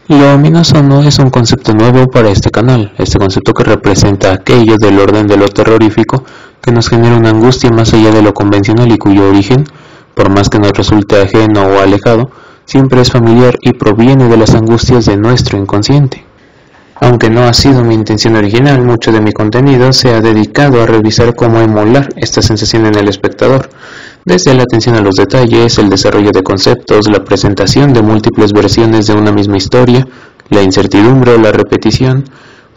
Lo ominoso no es un concepto nuevo para este canal, este concepto que representa aquello del orden de lo terrorífico que nos genera una angustia más allá de lo convencional y cuyo origen, por más que nos resulte ajeno o alejado, siempre es familiar y proviene de las angustias de nuestro inconsciente. Aunque no ha sido mi intención original, mucho de mi contenido se ha dedicado a revisar cómo emular esta sensación en el espectador, desde la atención a los detalles, el desarrollo de conceptos, la presentación de múltiples versiones de una misma historia, la incertidumbre o la repetición,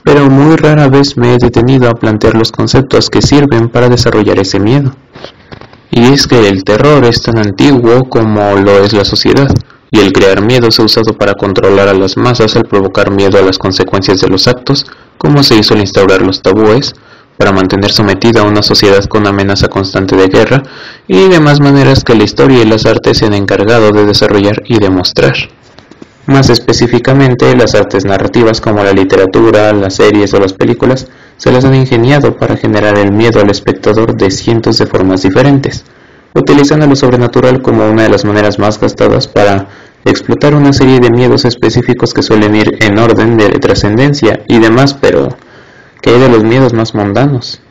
pero muy rara vez me he detenido a plantear los conceptos que sirven para desarrollar ese miedo. Y es que el terror es tan antiguo como lo es la sociedad, y el crear miedo se ha usado para controlar a las masas al provocar miedo a las consecuencias de los actos, como se hizo al instaurar los tabúes, para mantener sometida a una sociedad con amenaza constante de guerra, y demás maneras que la historia y las artes se han encargado de desarrollar y demostrar. Más específicamente, las artes narrativas como la literatura, las series o las películas se las han ingeniado para generar el miedo al espectador de cientos de formas diferentes, utilizando lo sobrenatural como una de las maneras más gastadas para explotar una serie de miedos específicos que suelen ir en orden de trascendencia y demás, pero ¿qué hay de los miedos más mundanos?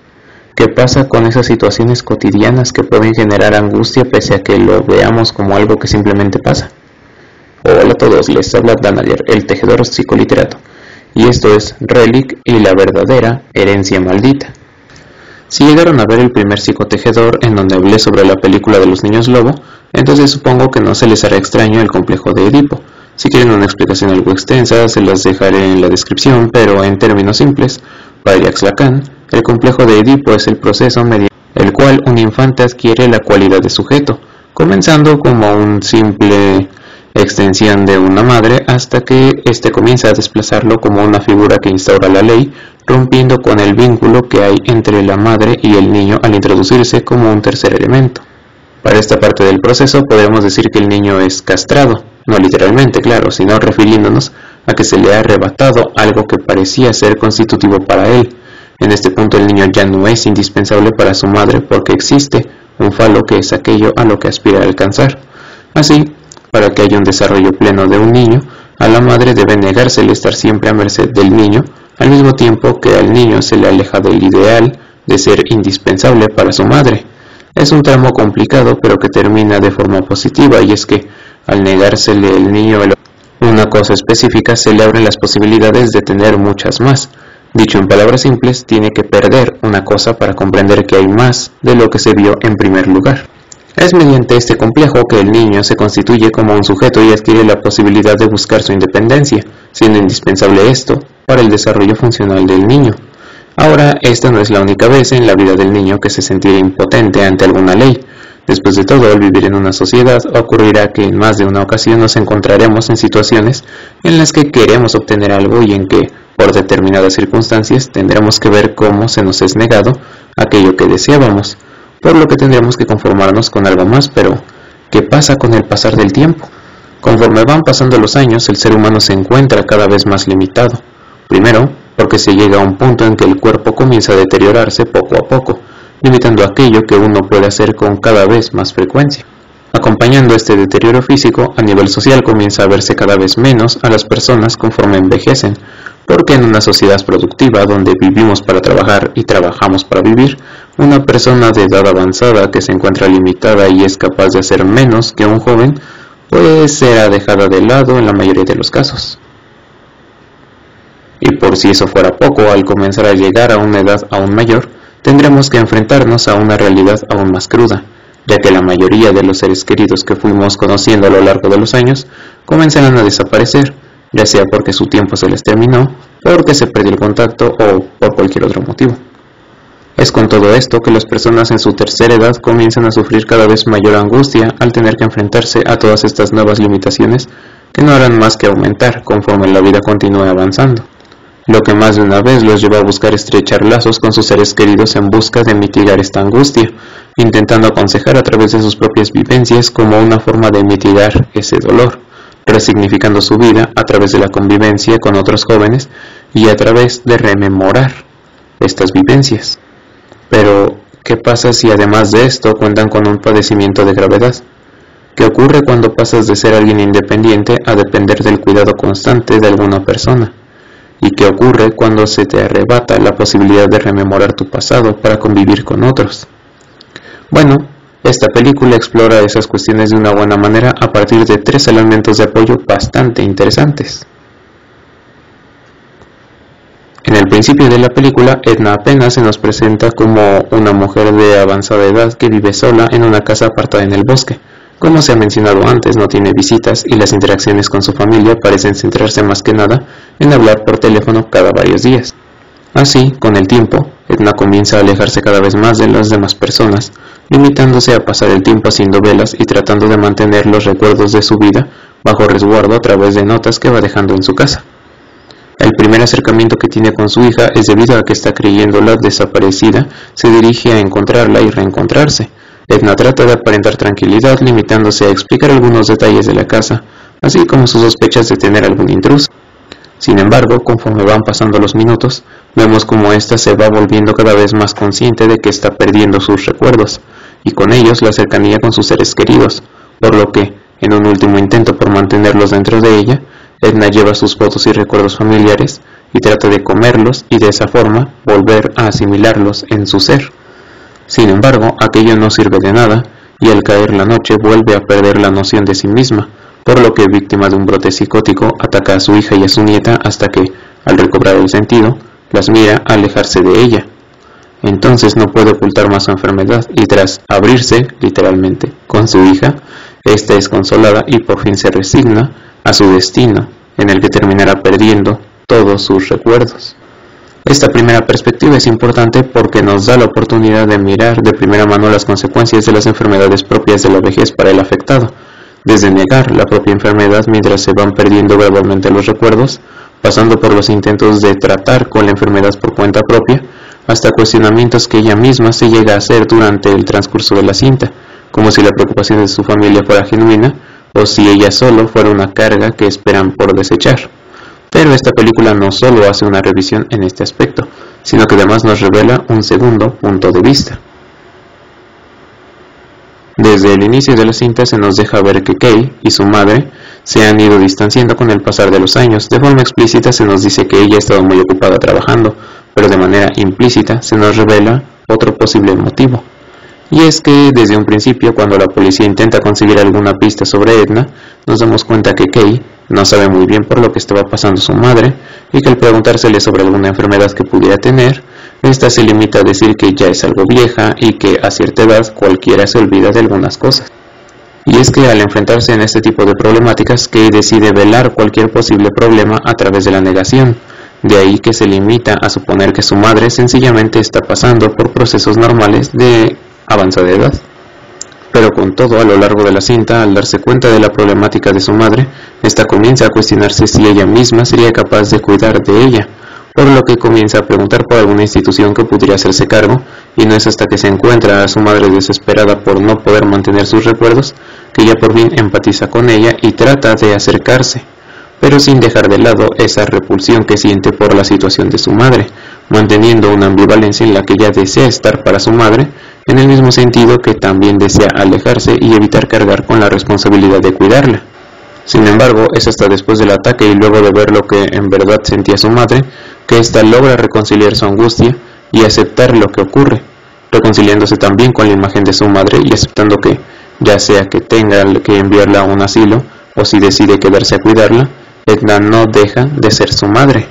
¿Qué pasa con esas situaciones cotidianas que pueden generar angustia pese a que lo veamos como algo que simplemente pasa? Hola a todos, les habla Danaler, el tejedor psicoliterato, y esto es Relic y la verdadera herencia maldita. Si llegaron a ver el primer psicotejedor en donde hablé sobre la película de los niños lobo, entonces supongo que no se les hará extraño el complejo de Edipo. Si quieren una explicación algo extensa, se las dejaré en la descripción, pero en términos simples, para Jacques Lacan, el complejo de Edipo es el proceso mediante el cual un infante adquiere la cualidad de sujeto, comenzando como una simple extensión de una madre hasta que éste comienza a desplazarlo como una figura que instaura la ley, rompiendo con el vínculo que hay entre la madre y el niño al introducirse como un tercer elemento. Para esta parte del proceso podemos decir que el niño es castrado, no literalmente, claro, sino refiriéndonos a que se le ha arrebatado algo que parecía ser constitutivo para él. En este punto el niño ya no es indispensable para su madre porque existe un falo que es aquello a lo que aspira a alcanzar. Así, para que haya un desarrollo pleno de un niño, a la madre debe negársele estar siempre a merced del niño, al mismo tiempo que al niño se le aleja del ideal de ser indispensable para su madre. Es un tramo complicado pero que termina de forma positiva, y es que al negársele el niño una cosa específica se le abren las posibilidades de tener muchas más. Dicho en palabras simples, tiene que perder una cosa para comprender que hay más de lo que se vio en primer lugar. Es mediante este complejo que el niño se constituye como un sujeto y adquiere la posibilidad de buscar su independencia, siendo indispensable esto para el desarrollo funcional del niño. Ahora, esta no es la única vez en la vida del niño que se sentirá impotente ante alguna ley. Después de todo, al vivir en una sociedad, ocurrirá que en más de una ocasión nos encontraremos en situaciones en las que queremos obtener algo y en que, por determinadas circunstancias, tendremos que ver cómo se nos es negado aquello que deseábamos, por lo que tendremos que conformarnos con algo más. Pero, ¿qué pasa con el pasar del tiempo? Conforme van pasando los años, el ser humano se encuentra cada vez más limitado. Primero, porque se llega a un punto en que el cuerpo comienza a deteriorarse poco a poco, limitando aquello que uno puede hacer con cada vez más frecuencia. Acompañando este deterioro físico, a nivel social comienza a verse cada vez menos a las personas conforme envejecen, porque en una sociedad productiva donde vivimos para trabajar y trabajamos para vivir, una persona de edad avanzada que se encuentra limitada y es capaz de hacer menos que un joven, pues será dejada de lado en la mayoría de los casos. Y por si eso fuera poco, al comenzar a llegar a una edad aún mayor, tendremos que enfrentarnos a una realidad aún más cruda, ya que la mayoría de los seres queridos que fuimos conociendo a lo largo de los años comenzarán a desaparecer, ya sea porque su tiempo se les terminó, porque se perdió el contacto o por cualquier otro motivo. Es con todo esto que las personas en su tercera edad comienzan a sufrir cada vez mayor angustia al tener que enfrentarse a todas estas nuevas limitaciones que no harán más que aumentar conforme la vida continúe avanzando, lo que más de una vez los lleva a buscar estrechar lazos con sus seres queridos en busca de mitigar esta angustia, intentando aconsejar a través de sus propias vivencias como una forma de mitigar ese dolor, resignificando su vida a través de la convivencia con otros jóvenes y a través de rememorar estas vivencias. Pero, ¿qué pasa si además de esto cuentan con un padecimiento de gravedad? ¿Qué ocurre cuando pasas de ser alguien independiente a depender del cuidado constante de alguna persona? ¿Y qué ocurre cuando se te arrebata la posibilidad de rememorar tu pasado para convivir con otros? Bueno, esta película explora esas cuestiones de una buena manera a partir de 3 elementos de apoyo bastante interesantes. En el principio de la película, Edna apenas se nos presenta como una mujer de avanzada edad que vive sola en una casa apartada en el bosque. Como se ha mencionado antes, no tiene visitas y las interacciones con su familia parecen centrarse más que nada en hablar por teléfono cada varios días. Así, con el tiempo, Edna comienza a alejarse cada vez más de las demás personas, limitándose a pasar el tiempo haciendo velas y tratando de mantener los recuerdos de su vida bajo resguardo a través de notas que va dejando en su casa. El primer acercamiento que tiene con su hija es debido a que está creyéndola desaparecida, se dirige a encontrarla y reencontrarse. Edna trata de aparentar tranquilidad, limitándose a explicar algunos detalles de la casa, así como sus sospechas de tener algún intruso. Sin embargo, conforme van pasando los minutos, vemos como ésta se va volviendo cada vez más consciente de que está perdiendo sus recuerdos, y con ellos la cercanía con sus seres queridos, por lo que, en un último intento por mantenerlos dentro de ella, Edna lleva sus fotos y recuerdos familiares y trata de comerlos y de esa forma volver a asimilarlos en su ser. Sin embargo, aquello no sirve de nada y al caer la noche vuelve a perder la noción de sí misma, por lo que, víctima de un brote psicótico, ataca a su hija y a su nieta hasta que, al recobrar el sentido, las mira alejarse de ella. Entonces no puede ocultar más su enfermedad y tras abrirse, literalmente, con su hija, esta es consolada y por fin se resigna a su destino, en el que terminará perdiendo todos sus recuerdos. Esta primera perspectiva es importante porque nos da la oportunidad de mirar de primera mano las consecuencias de las enfermedades propias de la vejez para el afectado, desde negar la propia enfermedad mientras se van perdiendo gradualmente los recuerdos, pasando por los intentos de tratar con la enfermedad por cuenta propia, hasta cuestionamientos que ella misma se llega a hacer durante el transcurso de la cinta, como si la preocupación de su familia fuera genuina, o si ella solo fuera una carga que esperan por desechar. Pero esta película no solo hace una revisión en este aspecto, sino que además nos revela un segundo punto de vista. Desde el inicio de la cinta se nos deja ver que Kay y su madre se han ido distanciando con el pasar de los años. De forma explícita se nos dice que ella ha estado muy ocupada trabajando, pero de manera implícita se nos revela otro posible motivo. Y es que desde un principio, cuando la policía intenta conseguir alguna pista sobre Edna, nos damos cuenta que Kay no sabe muy bien por lo que estaba pasando su madre, y que al preguntársele sobre alguna enfermedad que pudiera tener, esta se limita a decir que ya es algo vieja y que a cierta edad cualquiera se olvida de algunas cosas. Y es que al enfrentarse en este tipo de problemáticas, Kay decide velar cualquier posible problema a través de la negación. De ahí que se limita a suponer que su madre sencillamente está pasando por procesos normales de avanzada edad. Pero con todo, a lo largo de la cinta, al darse cuenta de la problemática de su madre, esta comienza a cuestionarse si ella misma sería capaz de cuidar de ella, por lo que comienza a preguntar por alguna institución que pudiera hacerse cargo, y no es hasta que se encuentra a su madre desesperada por no poder mantener sus recuerdos, que ella por fin empatiza con ella y trata de acercarse, pero sin dejar de lado esa repulsión que siente por la situación de su madre, manteniendo una ambivalencia en la que ella desea estar para su madre, en el mismo sentido que también desea alejarse y evitar cargar con la responsabilidad de cuidarla. Sin embargo, es hasta después del ataque y luego de ver lo que en verdad sentía su madre, que ésta logra reconciliar su angustia y aceptar lo que ocurre, reconciliándose también con la imagen de su madre y aceptando que, ya sea que tenga que enviarla a un asilo o si decide quedarse a cuidarla, Edna no deja de ser su madre.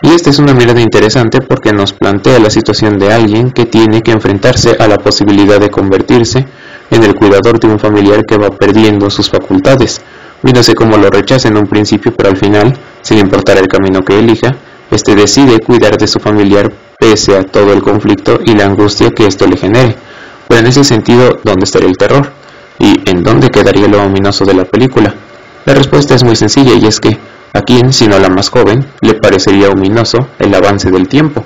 Y esta es una mirada interesante porque nos plantea la situación de alguien que tiene que enfrentarse a la posibilidad de convertirse en el cuidador de un familiar que va perdiendo sus facultades, viéndose como lo rechaza en un principio, pero al final, sin importar el camino que elija, este decide cuidar de su familiar pese a todo el conflicto y la angustia que esto le genere. Pero en ese sentido, ¿dónde estaría el terror? ¿Y en dónde quedaría lo ominoso de la película? La respuesta es muy sencilla y es que ¿a quién, sino a la más joven, le parecería ominoso el avance del tiempo?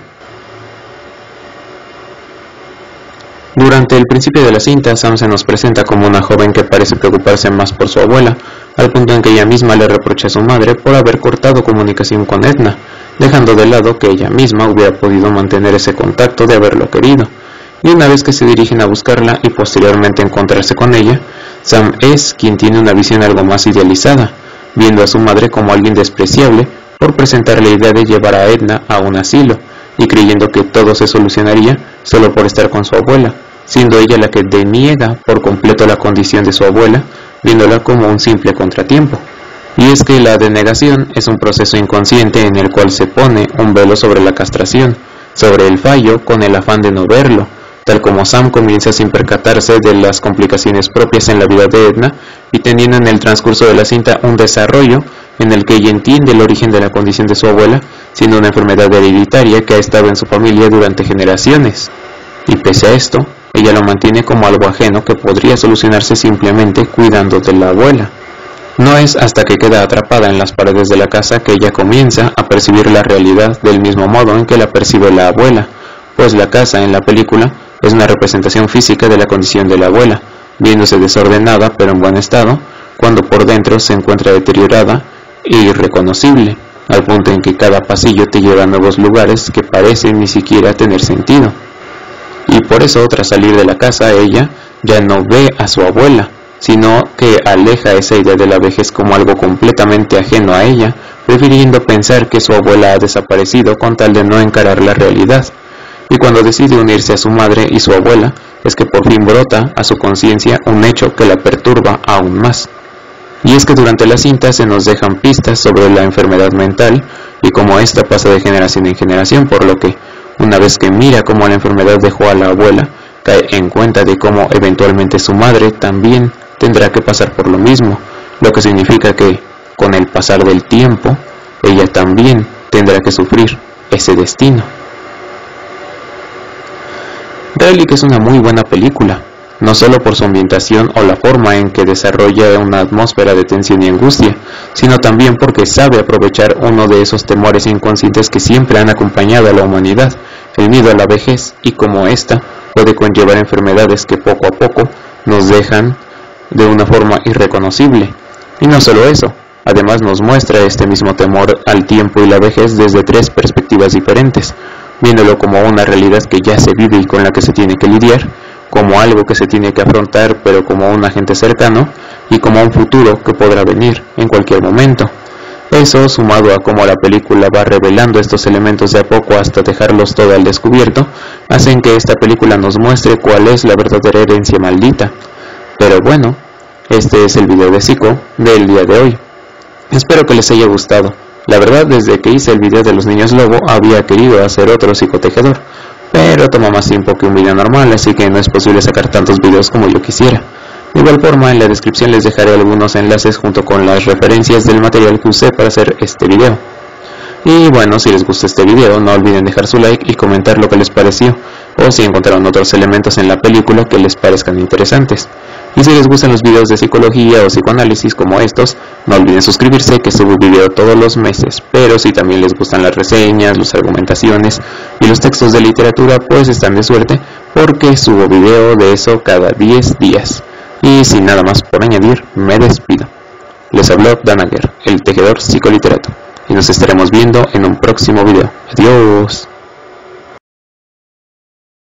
Durante el principio de la cinta, Sam se nos presenta como una joven que parece preocuparse más por su abuela, al punto en que ella misma le reprocha a su madre por haber cortado comunicación con Edna, dejando de lado que ella misma hubiera podido mantener ese contacto de haberlo querido. Y una vez que se dirigen a buscarla y posteriormente encontrarse con ella, Sam es quien tiene una visión algo más idealizada, viendo a su madre como alguien despreciable por presentar la idea de llevar a Edna a un asilo, y creyendo que todo se solucionaría solo por estar con su abuela, siendo ella la que deniega por completo la condición de su abuela, viéndola como un simple contratiempo. Y es que la denegación es un proceso inconsciente en el cual se pone un velo sobre la castración, sobre el fallo con el afán de no verlo, tal como Sam comienza sin percatarse de las complicaciones propias en la vida de Edna y teniendo en el transcurso de la cinta un desarrollo en el que ella entiende el origen de la condición de su abuela, siendo una enfermedad hereditaria que ha estado en su familia durante generaciones. Y pese a esto, ella lo mantiene como algo ajeno que podría solucionarse simplemente cuidando de la abuela. No es hasta que queda atrapada en las paredes de la casa que ella comienza a percibir la realidad del mismo modo en que la percibe la abuela, pues la casa en la película es una representación física de la condición de la abuela, viéndose desordenada pero en buen estado, cuando por dentro se encuentra deteriorada e irreconocible, al punto en que cada pasillo te lleva a nuevos lugares que parecen ni siquiera tener sentido. Y por eso, tras salir de la casa, ella ya no ve a su abuela, sino que aleja esa idea de la vejez como algo completamente ajeno a ella, prefiriendo pensar que su abuela ha desaparecido con tal de no encarar la realidad. Y cuando decide unirse a su madre y su abuela, es que por fin brota a su conciencia un hecho que la perturba aún más. Y es que durante la cinta se nos dejan pistas sobre la enfermedad mental y cómo esta pasa de generación en generación, por lo que, una vez que mira cómo la enfermedad dejó a la abuela, cae en cuenta de cómo eventualmente su madre también tendrá que pasar por lo mismo, lo que significa que, con el pasar del tiempo, ella también tendrá que sufrir ese destino. Relic es una muy buena película, no solo por su ambientación o la forma en que desarrolla una atmósfera de tensión y angustia, sino también porque sabe aprovechar uno de esos temores inconscientes que siempre han acompañado a la humanidad, el miedo a la vejez, y cómo ésta puede conllevar enfermedades que poco a poco nos dejan de una forma irreconocible. Y no solo eso, además nos muestra este mismo temor al tiempo y la vejez desde tres perspectivas diferentes, viéndolo como una realidad que ya se vive y con la que se tiene que lidiar, como algo que se tiene que afrontar pero como un agente cercano, y como un futuro que podrá venir en cualquier momento. Eso, sumado a cómo la película va revelando estos elementos de a poco hasta dejarlos todo al descubierto, hacen que esta película nos muestre cuál es la verdadera herencia maldita. Pero bueno, este es el video de Psico del día de hoy. Espero que les haya gustado. La verdad, desde que hice el video de los niños lobo había querido hacer otro psicotejedor, pero toma más tiempo que un video normal, así que no es posible sacar tantos videos como yo quisiera. De igual forma, en la descripción les dejaré algunos enlaces junto con las referencias del material que usé para hacer este video. Y bueno, si les gustó este video, no olviden dejar su like y comentar lo que les pareció, o si encontraron otros elementos en la película que les parezcan interesantes. Y si les gustan los videos de psicología o psicoanálisis como estos, no olviden suscribirse, que subo video todos los meses. Pero si también les gustan las reseñas, las argumentaciones y los textos de literatura, pues están de suerte, porque subo video de eso cada 10 días. Y sin nada más por añadir, me despido. Les habló Danager, el tejedor psicoliterato, y nos estaremos viendo en un próximo video. Adiós.